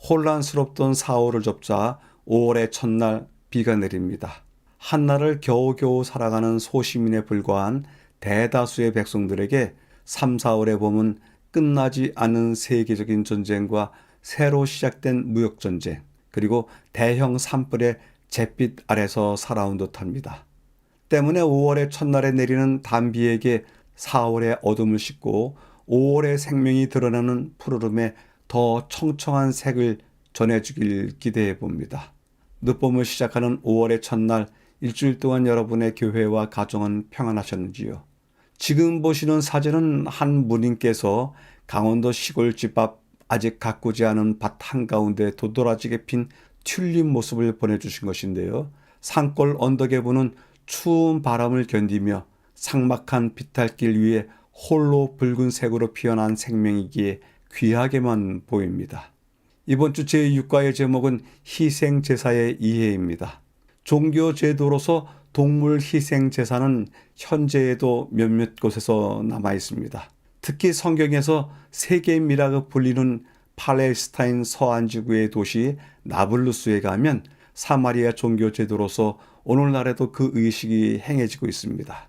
혼란스럽던 4월을 접자 5월의 첫날 비가 내립니다. 한날을 겨우겨우 살아가는 소시민에 불과한 대다수의 백성들에게 3, 4월의 봄은 끝나지 않은 세계적인 전쟁과 새로 시작된 무역전쟁, 그리고 대형 산불의 잿빛 아래서 살아온 듯합니다. 때문에 5월의 첫날에 내리는 단비에게 4월의 어둠을 싣고 5월의 생명이 드러나는 푸르름에 더 청청한 색을 전해주길 기대해 봅니다. 늦봄을 시작하는 5월의 첫날, 일주일 동안 여러분의 교회와 가정은 평안하셨는지요? 지금 보시는 사진은 한 문인께서 강원도 시골집 앞 아직 가꾸지 않은 밭 한가운데 도드라지게 핀 튤립 모습을 보내주신 것인데요. 산골 언덕에 부는 추운 바람을 견디며 삭막한 비탈길 위에 홀로 붉은색으로 피어난 생명이기에 귀하게만 보입니다. 이번 주 제6과의 제목은 희생제사의 이해입니다. 종교 제도로서 동물 희생제사는 현재에도 몇몇 곳에서 남아 있습니다. 특히 성경에서 세계미라고 불리는 팔레스타인 서안 지구의 도시 나블루스에 가면 사마리아 종교 제도로서 오늘날에도 그 의식이 행해지고 있습니다.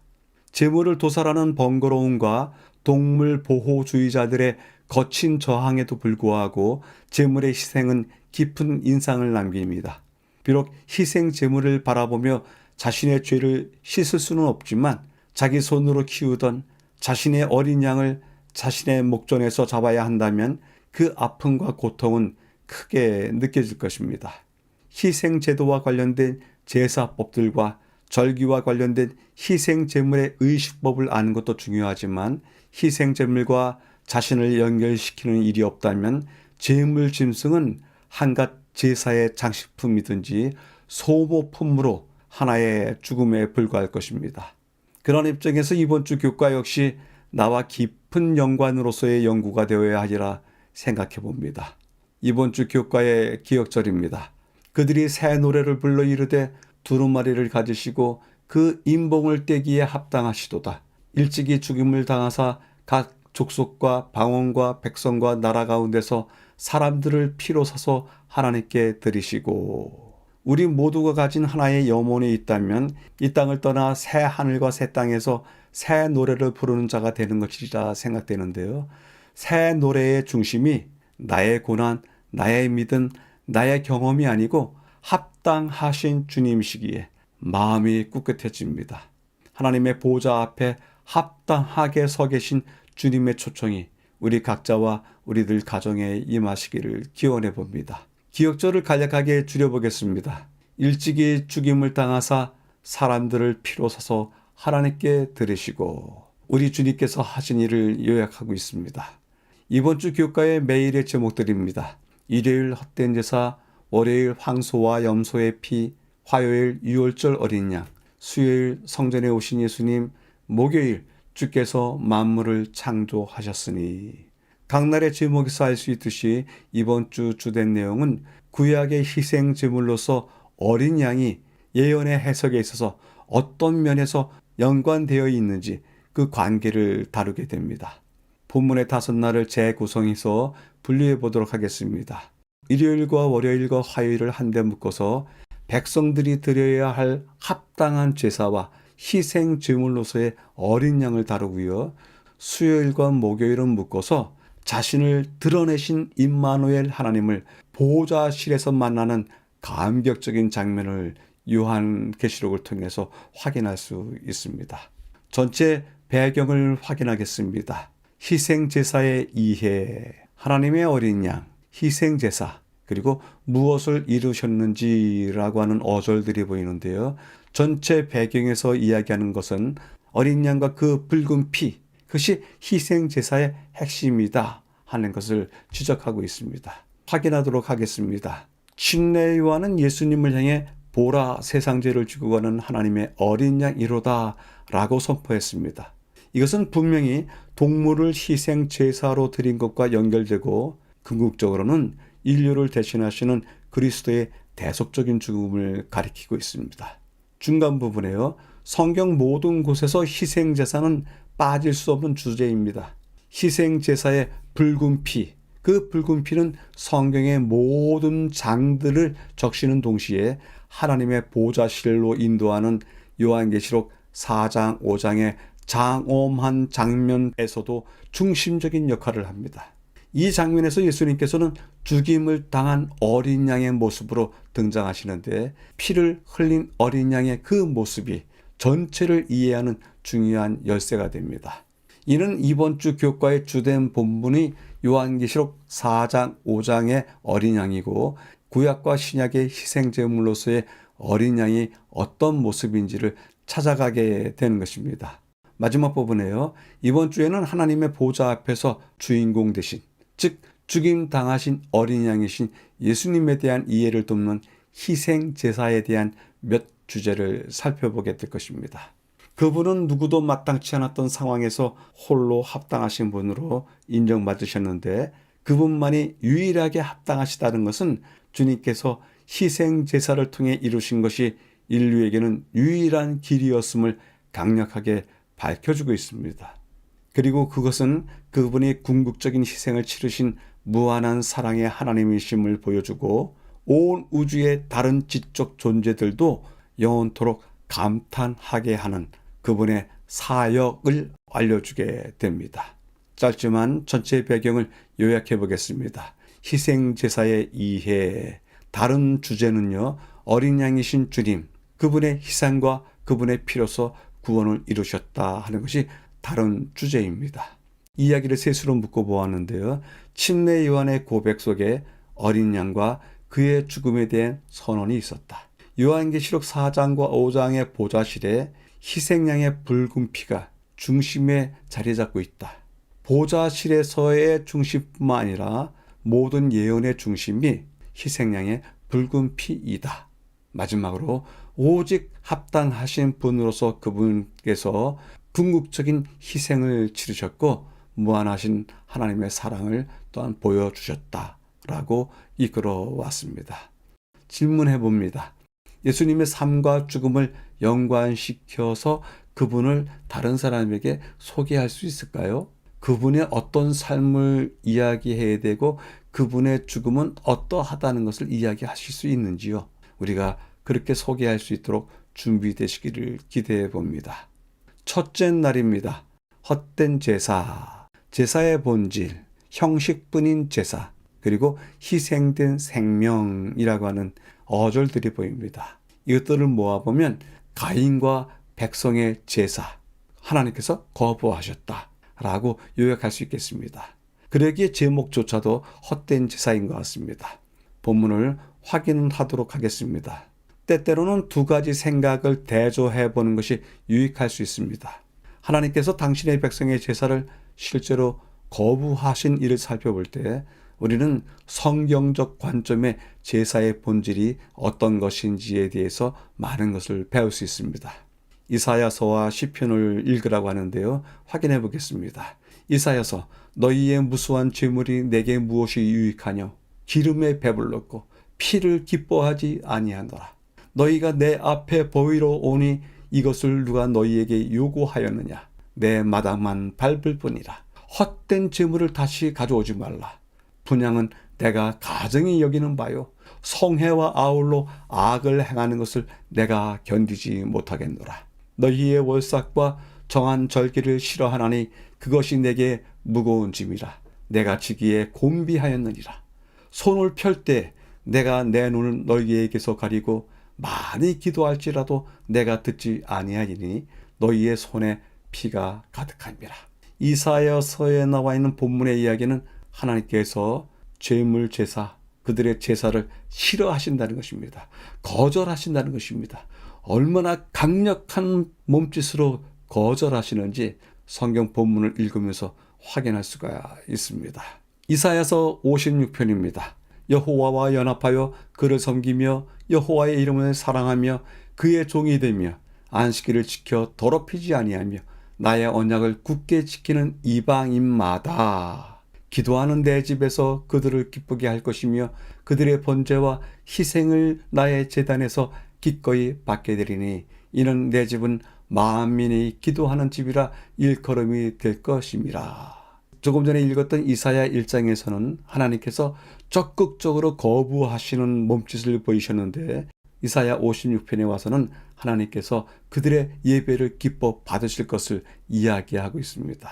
재물을 도살하는 번거로움과 동물 보호주의자들의 거친 저항에도 불구하고 재물의 희생은 깊은 인상을 남깁니다. 비록 희생 재물을 바라보며 자신의 죄를 씻을 수는 없지만 자기 손으로 키우던 자신의 어린 양을 자신의 목전에서 잡아야 한다면 그 아픔과 고통은 크게 느껴질 것입니다. 희생 제도와 관련된 제사법들과 절기와 관련된 희생 제물의 의식법을 아는 것도 중요하지만 희생 제물과 자신을 연결시키는 일이 없다면 제물 짐승은 한갓 제사의 장식품이든지 소모품으로 하나의 죽음에 불과할 것입니다. 그런 입장에서 이번 주 교과 역시 나와 깊은 연관으로서의 연구가 되어야 하리라 생각해 봅니다. 이번 주 교과의 기억절입니다. 그들이 새 노래를 불러 이르되 두루마리를 가지시고 그 인봉을 떼기에 합당하시도다. 일찍이 죽임을 당하사 각 족속과 방언과 백성과 나라 가운데서 사람들을 피로 사서 하나님께 드리시고. 우리 모두가 가진 하나의 염원이 있다면 이 땅을 떠나 새 하늘과 새 땅에서 새 노래를 부르는 자가 되는 것이라 생각되는데요. 새 노래의 중심이 나의 고난, 나의 믿음, 나의 경험이 아니고 합당하신 주님이시기에 마음이 꿋꿋해집니다. 하나님의 보좌 앞에 합당하게 서 계신 주님의 초청이 우리 각자와 우리들 가정에 임하시기를 기원해 봅니다. 기억절을 간략하게 줄여보겠습니다. 일찍이 죽임을 당하사 사람들을 피로 사서 하나님께 드리시고. 우리 주님께서 하신 일을 요약하고 있습니다. 이번 주 교과의 매일의 제목들입니다. 일요일 헛된 제사, 월요일 황소와 염소의 피, 화요일 유월절 어린 양, 수요일 성전에 오신 예수님, 목요일 주께서 만물을 창조하셨으니. 각 날의 제목에서 알 수 있듯이 이번 주 주된 내용은 구약의 희생 제물로서 어린 양이 예언의 해석에 있어서 어떤 면에서 연관되어 있는지 그 관계를 다루게 됩니다. 본문의 5날을 재구성해서 분류해 보도록 하겠습니다. 일요일과 월요일과 화요일을 한데 묶어서 백성들이 드려야 할 합당한 제사와 희생 제물로서의 어린 양을 다루고요. 수요일과 목요일은 묶어서 자신을 드러내신 임마누엘 하나님을 보좌실에서 만나는 감격적인 장면을 요한계시록을 통해서 확인할 수 있습니다. 전체 배경을 확인하겠습니다. 희생제사의 이해, 하나님의 어린 양, 희생제사, 그리고 무엇을 이루셨는지라고 하는 어절들이 보이는데요. 전체 배경에서 이야기하는 것은 어린 양과 그 붉은 피, 그것이 희생제사의 핵심이다 하는 것을 지적하고 있습니다. 확인하도록 하겠습니다. 침례 요한은 예수님을 향해 보라 세상죄를 지고 가는 하나님의 어린 양이로다 라고 선포했습니다. 이것은 분명히 동물을 희생 제사로 드린 것과 연결되고 궁극적으로는 인류를 대신하시는 그리스도의 대속적인 죽음을 가리키고 있습니다. 중간 부분에요. 성경 모든 곳에서 희생 제사는 빠질 수 없는 주제입니다. 희생 제사의 붉은 피, 그 붉은 피는 성경의 모든 장들을 적시는 동시에 하나님의 보좌실로 인도하는 요한계시록 4장 5장의 장엄한 장면에서도 중심적인 역할을 합니다. 이 장면에서 예수님께서는 죽임을 당한 어린 양의 모습으로 등장하시는데, 피를 흘린 어린 양의 그 모습이 전체를 이해하는 중요한 열쇠가 됩니다. 이는 이번 주 교과의 주된 본문이 요한계시록 4장 5장의 어린 양이고, 구약과 신약의 희생제물로서의 어린 양이 어떤 모습인지를 찾아가게 되는 것입니다. 마지막 부분에요. 이번 주에는 하나님의 보좌 앞에서 주인공 되신, 즉 죽임 당하신 어린 양이신 예수님에 대한 이해를 돕는 희생 제사에 대한 몇 주제를 살펴보게 될 것입니다. 그분은 누구도 마땅치 않았던 상황에서 홀로 합당하신 분으로 인정받으셨는데, 그분만이 유일하게 합당하시다는 것은 주님께서 희생 제사를 통해 이루신 것이 인류에게는 유일한 길이었음을 강력하게 밝혀주고 있습니다. 그리고 그것은 그분이 궁극적인 희생을 치르신 무한한 사랑의 하나님이심을 보여주고, 온 우주의 다른 지적 존재들도 영원토록 감탄하게 하는 그분의 사역을 알려주게 됩니다. 짧지만 전체 배경을 요약해 보겠습니다. 희생제사의 이해, 다른 주제는요, 어린 양이신 주님, 그분의 희생과 그분의 피로서 구원을 이루셨다 하는 것이 다른 주제입니다. 이야기를 셋으로 묶어 보았는데요. 침례 요한의 고백 속에 어린 양과 그의 죽음에 대한 선언이 있었다. 요한계시록 4장과 5장의 보좌실에 희생양의 붉은 피가 중심에 자리 잡고 있다. 보좌실에서의 중심뿐만 아니라 모든 예언의 중심이 희생양의 붉은 피이다. 마지막으로 오직 합당하신 분으로서 그분께서 궁극적인 희생을 치르셨고 무한하신 하나님의 사랑을 또한 보여주셨다라고 이끌어 왔습니다. 질문해 봅니다. 예수님의 삶과 죽음을 연관시켜서 그분을 다른 사람에게 소개할 수 있을까요? 그분의 어떤 삶을 이야기해야 되고 그분의 죽음은 어떠하다는 것을 이야기하실 수 있는지요? 우리가 그렇게 소개할 수 있도록 준비되시기를 기대해 봅니다. 첫째 날입니다. 헛된 제사, 제사의 본질, 형식뿐인 제사, 그리고 희생된 생명이라고 하는 어절들이 보입니다. 이것들을 모아보면 가인과 백성의 제사, 하나님께서 거부하셨다라고 요약할 수 있겠습니다. 그러기에 제목조차도 헛된 제사인 것 같습니다. 본문을 확인하도록 하겠습니다. 때때로는 두 가지 생각을 대조해 보는 것이 유익할 수 있습니다. 하나님께서 당신의 백성의 제사를 실제로 거부하신 일을 살펴볼 때 우리는 성경적 관점의 제사의 본질이 어떤 것인지에 대해서 많은 것을 배울 수 있습니다. 이사야서와 시편을 읽으라고 하는데요. 확인해 보겠습니다. 이사야서, 너희의 무수한 재물이 내게 무엇이 유익하뇨? 기름에 배불렀고 피를 기뻐하지 아니하노라. 너희가 내 앞에 보이러 오니 이것을 누가 너희에게 요구하였느냐? 내 마당만 밟을 뿐이라. 헛된 재물을 다시 가져오지 말라. 분향은 내가 가증히 여기는 바요. 성회와 아울러 악을 행하는 것을 내가 견디지 못하겠노라. 너희의 월삭과 정한 절기를 싫어하나니 그것이 내게 무거운 짐이라. 내가 지기에 곤비하였느니라. 손을 펼 때 내가 내 눈을 너희에게서 가리고 많이 기도할지라도 내가 듣지 아니하리니 너희의 손에 피가 가득함이라. 이사야서에 나와 있는 본문의 이야기는 하나님께서 제물 제사, 그들의 제사를 싫어하신다는 것입니다. 거절하신다는 것입니다. 얼마나 강력한 몸짓으로 거절하시는지 성경 본문을 읽으면서 확인할 수가 있습니다. 이사야서 56편입니다. 여호와와 연합하여 그를 섬기며 여호와의 이름을 사랑하며 그의 종이 되며 안식일을 지켜 더럽히지 아니하며 나의 언약을 굳게 지키는 이방인마다 기도하는 내 집에서 그들을 기쁘게 할 것이며 그들의 번제와 희생을 나의 제단에서 기꺼이 받게 되리니 이는 내 집은 만민이 기도하는 집이라 일컬음이 될 것임이라. 조금 전에 읽었던 이사야 1장에서는 하나님께서 적극적으로 거부하시는 몸짓을 보이셨는데 이사야 56편에 와서는 하나님께서 그들의 예배를 기뻐 받으실 것을 이야기하고 있습니다.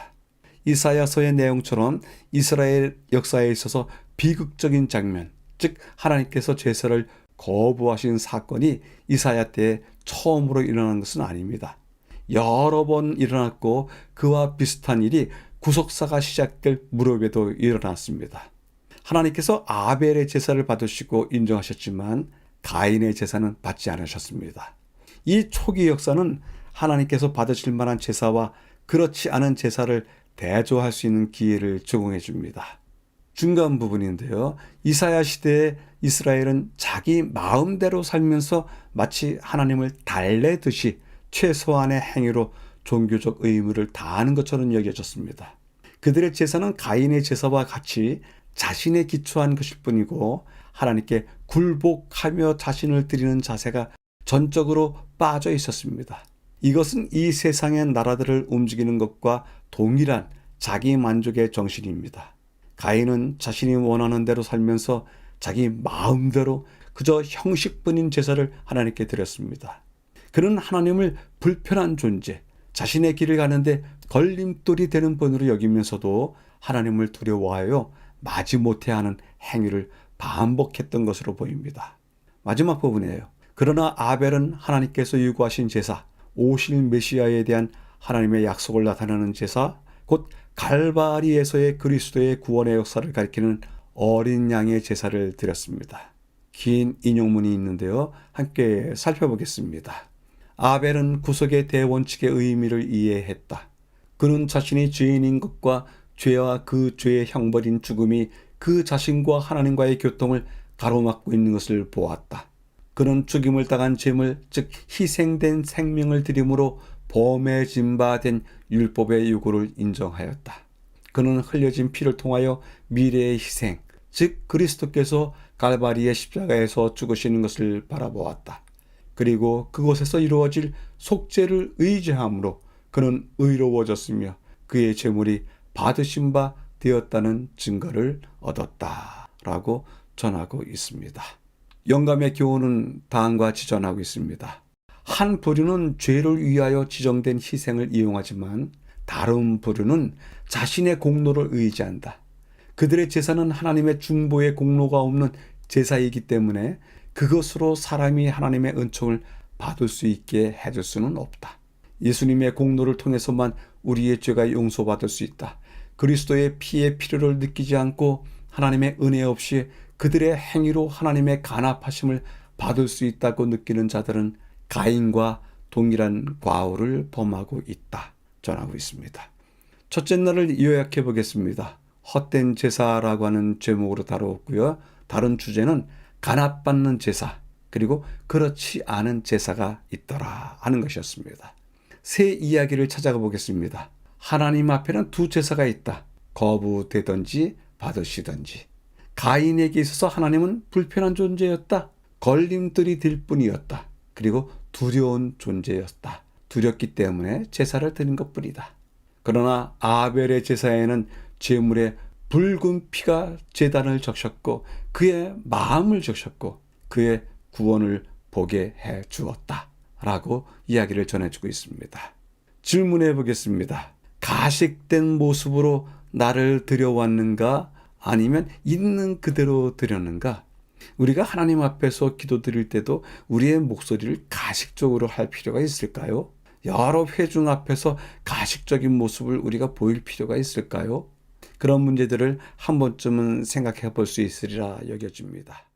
이사야서의 내용처럼 이스라엘 역사에 있어서 비극적인 장면, 즉 하나님께서 제사를 거부하신 사건이 이사야 때에 처음으로 일어난 것은 아닙니다. 여러 번 일어났고 그와 비슷한 일이 구속사가 시작될 무렵에도 일어났습니다. 하나님께서 아벨의 제사를 받으시고 인정하셨지만 가인의 제사는 받지 않으셨습니다. 이 초기 역사는 하나님께서 받으실 만한 제사와 그렇지 않은 제사를 대조할 수 있는 기회를 제공해 줍니다. 중간 부분인데요. 이사야 시대에 이스라엘은 자기 마음대로 살면서 마치 하나님을 달래듯이 최소한의 행위로 종교적 의무를 다하는 것처럼 여겨졌습니다. 그들의 제사는 가인의 제사와 같이 자신에 기초한 것일 뿐이고 하나님께 굴복하며 자신을 드리는 자세가 전적으로 빠져 있었습니다. 이것은 이 세상의 나라들을 움직이는 것과 동일한 자기 만족의 정신입니다. 가인은 자신이 원하는 대로 살면서 자기 마음대로 그저 형식뿐인 제사를 하나님께 드렸습니다. 그는 하나님을 불편한 존재, 자신의 길을 가는데 걸림돌이 되는 분으로 여기면서도 하나님을 두려워하여 마지못해 하는 행위를 반복했던 것으로 보입니다. 마지막 부분이에요. 그러나 아벨은 하나님께서 요구하신 제사, 오실 메시아에 대한 하나님의 약속을 나타내는 제사, 곧 갈바리에서의 그리스도의 구원의 역사를 가리키는 어린 양의 제사를 드렸습니다. 긴 인용문이 있는데요. 함께 살펴보겠습니다. 아벨은 구속의 대원칙의 의미를 이해했다. 그는 자신이 죄인인 것과 죄와 그 죄의 형벌인 죽음이 그 자신과 하나님과의 교통을 가로막고 있는 것을 보았다. 그는 죽임을 당한 죄물, 즉 희생된 생명을 드림으로 범해진 바 된 율법의 요구를 인정하였다. 그는 흘려진 피를 통하여 미래의 희생, 즉 그리스도께서 갈바리의 십자가에서 죽으시는 것을 바라보았다. 그리고 그곳에서 이루어질 속죄를 의지함으로 그는 의로워졌으며 그의 죄물이 받으신 바 되었다는 증거를 얻었다라고 전하고 있습니다. 영감의 교훈은 다음과 같이 전하고 있습니다. 한 부류는 죄를 위하여 지정된 희생을 이용하지만 다른 부류는 자신의 공로를 의지한다. 그들의 제사는 하나님의 중보의 공로가 없는 제사이기 때문에 그것으로 사람이 하나님의 은총을 받을 수 있게 해줄 수는 없다. 예수님의 공로를 통해서만 우리의 죄가 용서받을 수 있다. 그리스도의 피의 필요를 느끼지 않고 하나님의 은혜 없이 그들의 행위로 하나님의 간합하심을 받을 수 있다고 느끼는 자들은 가인과 동일한 과오를 범하고 있다. 전하고 있습니다. 첫째 날을 요약해 보겠습니다. 헛된 제사라고 하는 제목으로 다루었고요. 다른 주제는 간합받는 제사, 그리고 그렇지 않은 제사가 있더라 하는 것이었습니다. 새 이야기를 찾아가 보겠습니다. 하나님 앞에는 두 제사가 있다. 거부되든지 받으시든지. 가인에게 있어서 하나님은 불편한 존재였다. 걸림돌이 될 뿐이었다. 그리고 두려운 존재였다. 두렵기 때문에 제사를 드린 것뿐이다. 그러나 아벨의 제사에는 제물의 붉은 피가 제단을 적셨고 그의 마음을 적셨고 그의 구원을 보게 해 주었다 라고 이야기를 전해주고 있습니다. 질문해 보겠습니다. 가식된 모습으로 나를 드려왔는가 아니면 있는 그대로 드렸는가? 우리가 하나님 앞에서 기도드릴 때도 우리의 목소리를 가식적으로 할 필요가 있을까요? 여러 회중 앞에서 가식적인 모습을 우리가 보일 필요가 있을까요? 그런 문제들을 한 번쯤은 생각해 볼 수 있으리라 여겨집니다.